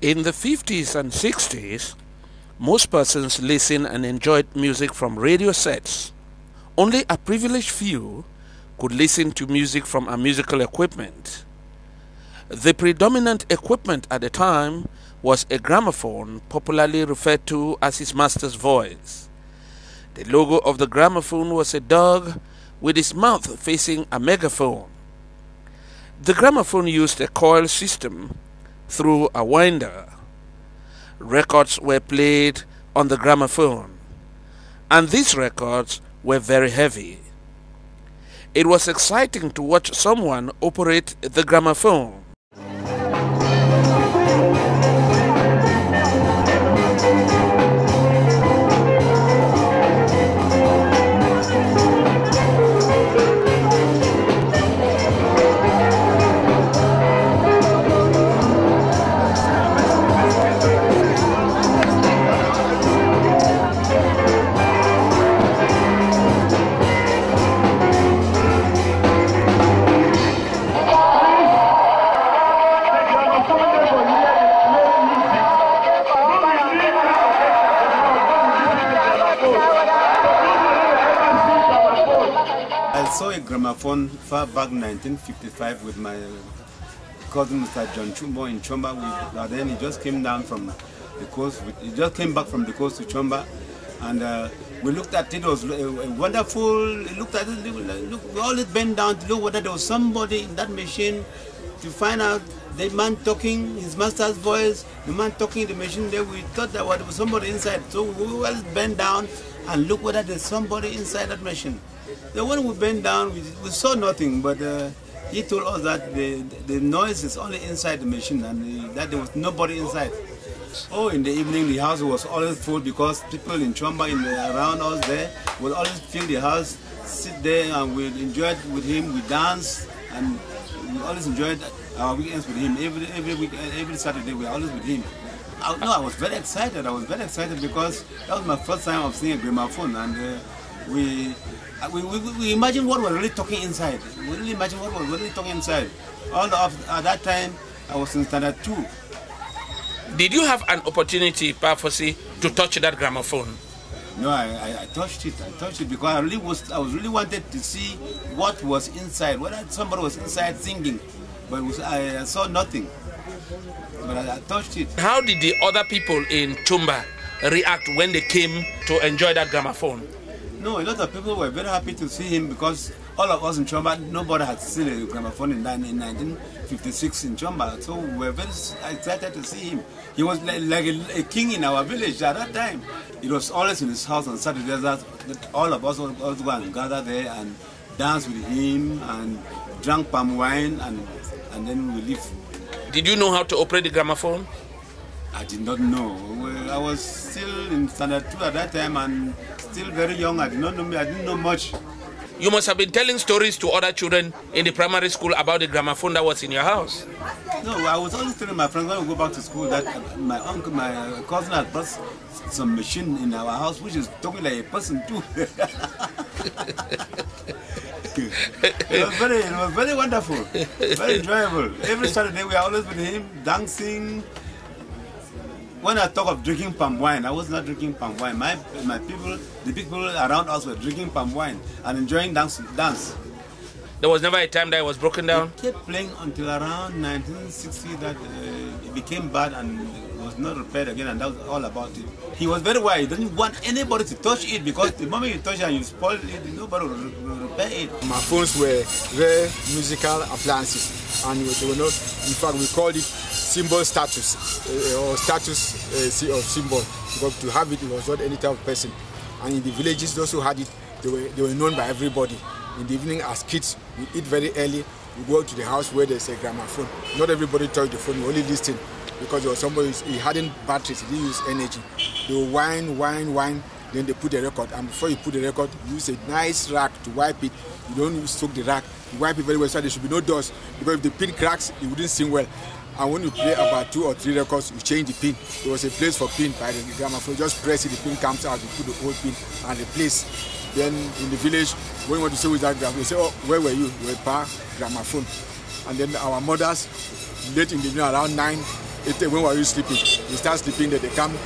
In the 50s and 60s, most persons listened and enjoyed music from radio sets. Only a privileged few could listen to music from a musical equipment. The predominant equipment at the time was a gramophone, popularly referred to as his master's voice. The logo of the gramophone was a dog with its mouth facing a megaphone. The gramophone used a coil system through a winder. Records were played on the gramophone, and these records were very heavy. It was exciting to watch someone operate the gramophone. I saw a gramophone far back in 1955 with my cousin Mr. John Chumbo in Chomba. Then he just came down from the coast. He just came back from the coast to Chomba, and we looked at it. It was wonderful. We looked at it. We all bent down to look whether there was somebody in that machine, to find out the man talking, his master's voice, the man talking in the machine. There we thought that there was somebody inside. So we all bent down and look whether there's somebody inside that machine. Then when we bent down, we saw nothing, but he told us that the noise is only inside the machine and that there was nobody inside. Oh, in the evening the house was always full because people in Chomba around us there would always fill the house, sit there, and we enjoyed with him, we danced, and we always enjoyed our weekends with him. Every weekend, every Saturday we were always with him. I was very excited. I was very excited because that was my first time of seeing a gramophone, and we imagined what was really talking inside. We really imagined what was really talking inside. At that time, I was in standard 2. Did you have an opportunity, Pafosi, to touch that gramophone? No, I touched it. I touched it because I was really wanted to see what was inside, whether somebody was inside singing, but I saw nothing. But I touched it. How did the other people in Chumba react when they came to enjoy that gramophone? No, a lot of people were very happy to see him because all of us in Chomba, nobody had seen a gramophone in 1956 in Chomba. So we were very excited to see him. He was like a king in our village at that time. It was always in his house on Saturdays that all of us would go and gather there and dance with him and drank palm wine and then we leave. Did you know how to operate the gramophone? I did not know. I was still in standard 2 at that time and still very young. I didn't know much. You must have been telling stories to other children in the primary school about the gramophone that was in your house. No, I was always telling my friends when we go back to school that my cousin had brought some machine in our house which is talking like a person too. It was very wonderful, very enjoyable. Every Saturday we are always with him, dancing. When I talk of drinking palm wine, I was not drinking palm wine. My people, the people around us were drinking palm wine and enjoying dance. There was never a time that it was broken down? It kept playing until around 1960 that it became bad and was not repaired again, and that was all about it. He was very wise. He didn't want anybody to touch it because the moment you touch it and you spoil it, nobody will repair it. My phones were rare musical appliances, and they were not, in fact we called it symbol status or status of symbol, because to have it was not any type of person. And in the villages those who had it, they were known by everybody. In the evening as kids, we eat very early, we go to the house where there's a gramophone. Not everybody touched the phone, we only listened because there was somebody, he hadn't batteries, he didn't use energy. They would whine, then they put the record, and before you put the record, you use a nice rag to wipe it. You don't soak the rag, you wipe it very well so there should be no dust, because if the pin cracks, it wouldn't sing well. And when you play about 2 or 3 records, you change the pin. There was a place for pin by the gramophone. Just press it, the pin comes out, you put the old pin and replace. Then in the village, when you want to say with that gramophone, you say, oh, where were you? You were par gramophone. And then our mothers, late in the evening, around 9, when we were sleeping, we start sleeping, then they come,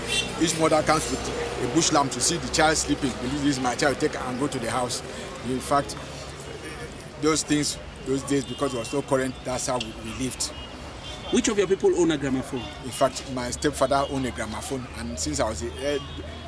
each mother comes with a bush lamp to see the child sleeping. This is my child, take her and go to the house. In fact, those things, those days, because it was no current, that's how we lived. Which of your people own a gramophone? In fact, my stepfather owned a gramophone, and since I was an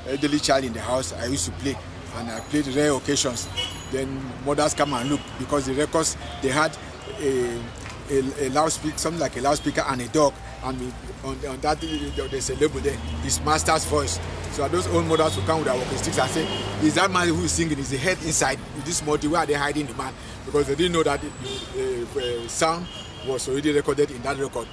elderly child in the house, I used to play, and I played rare occasions. Then mothers come and look, because the records, they had a loudspeaker, something like a loudspeaker and a dog, and on that there's a label there, his master's voice. So those old mothers who come with their walking sticks and say, is that man who is singing, is the head inside? Is this multi, where are they hiding the man? Because they didn't know that the sound was already recorded in that record.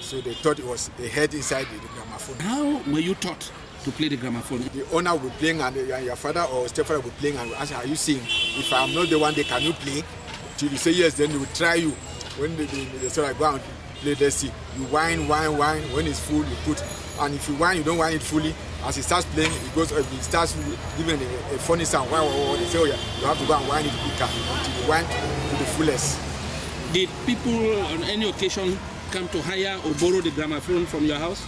So they thought it was the head inside the gramophone. How were you taught to play the gramophone? The owner will be playing, and your father or stepfather will be playing, and will ask, are you singing? If I'm not the one, they can you play? Till you say yes, then they will try you. When they say, like, go and play, let's see. You whine. When it's full, you put. And if you whine, you don't whine it fully. As he starts playing, it starts giving a funny sound. They say, oh yeah, you have to go and whine it quicker until you whine to the fullest. Did people on any occasion come to hire or borrow the gramophone from your house?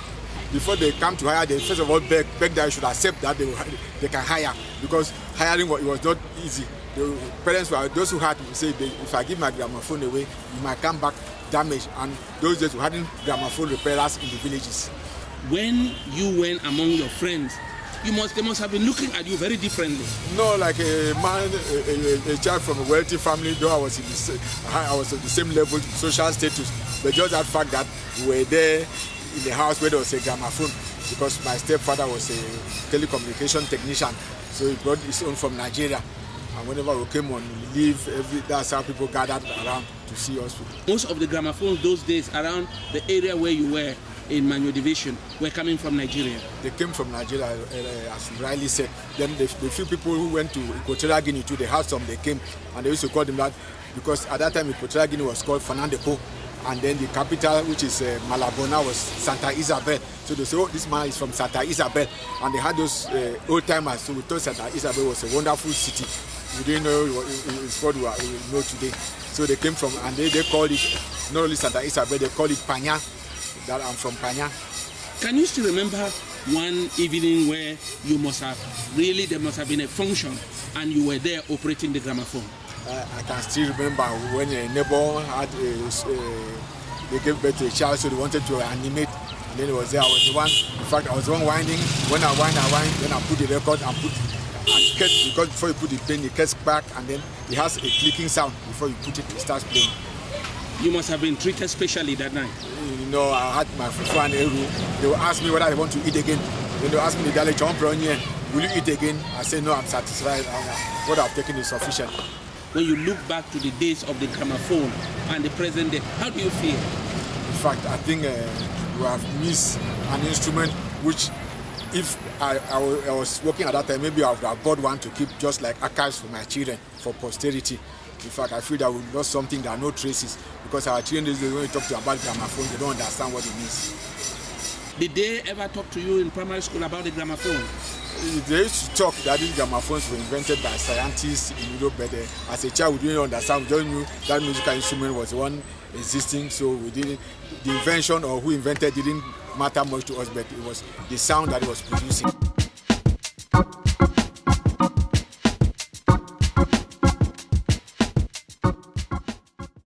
Before they come to hire, they first of all beg that you should accept that they can hire, because hiring was not easy. The parents were those who had to say, if I give my gramophone away, you might come back damaged. And those days we hadn't gramophone repairers in the villages. When you went among your friends, they must have been looking at you very differently. No, like a man, a child from a wealthy family, though I was at the same level, social status, but just that fact that we were there in the house where there was a gramophone, because my stepfather was a telecommunication technician, so he brought his own from Nigeria. And whenever we came on leave, that's how people gathered around to see us. Most of the gramophones those days around the area where you were in Manyo Division were coming from Nigeria. They came from Nigeria, as you rightly said. Then the few people who went to Equatorial Guinea too, they had some, they came, and they used to call them that, because at that time Equatorial Guinea was called Fernando, and then the capital, which is Malabona, was Santa Isabel. So they say, oh, this man is from Santa Isabel, and they had those old timers. So we thought Santa Isabel was a wonderful city. We didn't know it's what we know today. So they came from, and they called it not only Santa Isabel, they called it Panya. That I'm from Panya. Can you still remember one evening where there must have been a function and you were there operating the gramophone? I can still remember when a neighbor had they gave birth to a child, so they wanted to animate, and then it was there. I was the one, in fact, I was the one winding. When I wind, then I put the record and because before you put the pen, it gets back, and then it has a clicking sound. Before you put it, it starts playing. You must have been treated specially that night. You know, I had my fufu and eru. They will ask me whether I want to eat again. Then they will ask me the dialect, will you eat again? I say no, I'm satisfied. What I've taken is sufficient. When you look back to the days of the gramophone and the present day, how do you feel? In fact, I think we have missed an instrument which, if I was working at that time, maybe I would have bought one to keep just like archives for my children, for posterity. In fact, I feel that we lost something that are no traces, because our children, when you talk to them about gramophone, they don't understand what it means. Did they ever talk to you in primary school about the gramophone? They used to talk that these gramophones were invented by scientists in Europe, but as a child we didn't understand. We just knew that musical instrument was one existing, so we didn't. The invention or who invented didn't matter much to us, but it was the sound that it was producing.